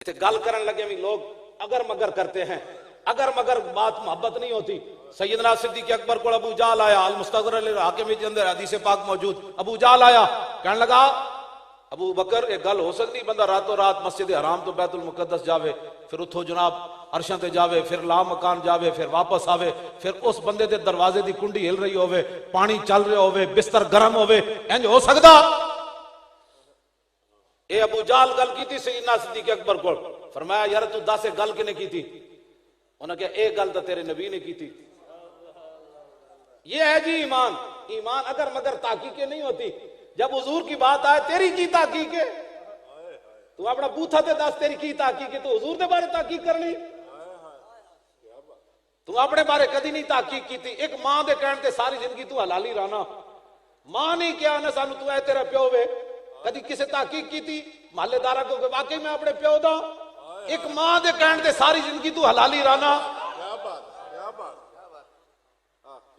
गल करन लगे भी लोग अगर मगर करते हैं, अगर मगर बात मोहब्बत नहीं होती। सैयदना सिद्दीक़ अकबर को अबू जाल आया, अल मुस्तदरक हाकिम के अंदर हदीस पाक मौजूद। अबू जाल आया, कहने लगा अबू बकर एक गल हो सकती, बंदा रातों रात मस्जिद हराम तो बैतुल मुकद्दस जावे, फिर उतो जनाब अरशां ते जावे, फिर ला मकान जावे, फिर वापस आवे, फिर उस बंदे दे दरवाजे दी कुंडी हिल रही होवे, पानी चल रहा होवे, बिस्तर गर्म होवे, इंज हो सकदा? ए अबू जाल गल की थी सैयदना सिद्दीक़ अकबर को, फरमाया यार तू दस गल किने की थी? उन्हें कहा एक गल तो तेरे नबी ने की थी। ये है जी ईमान। ईमान अगर मगर ताकीके नहीं होती। जब हुजूर की बात आए तेरी की ताकीक है, तू अपना बूथा ते दस तेरी की ताकीक है, तो हुजूर के बारे ताकीक करनी। तू अपने बारे कदी नहीं ताकीक की थी। एक मां दे कहने ते सारी जिंदगी तू हलाली रहना, मां नहीं क्या ना सानू तू है तेरा प्यो वे, कदी किसे ताकीक की थी महल्लेदारा को वाकई मैं अपने प्यो दा? एक मां दे कहने ते सारी जिंदगी तू हलाली रहना,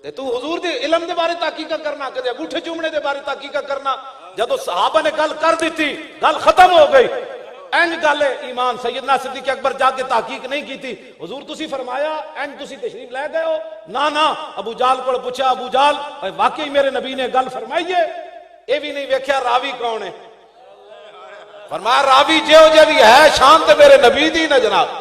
ते तू हुजूर दे इलम दे बारे ताकीका करना, कदे अंगूठे चूमने दे बारे ताकीका करना। जदों सहाबा ने गल कर दी थी, गल खत्म हो गई। इंज गल है ईमान। सैयदना सिद्दीक़ अकबर जाके ताकीक नहीं की थी। हुजूर तुसी फरमाया इंज तुसी तशरीफ ले गए हो ना? ना। अबू जाल को पूछा, अबू जाल वाकई मेरे नबी ने गल फरमाई है? ये भी नहीं वेख्या रावी कौन है। फरमाया रावी जो भी है शान ते मेरे नबी दी ना जनाब।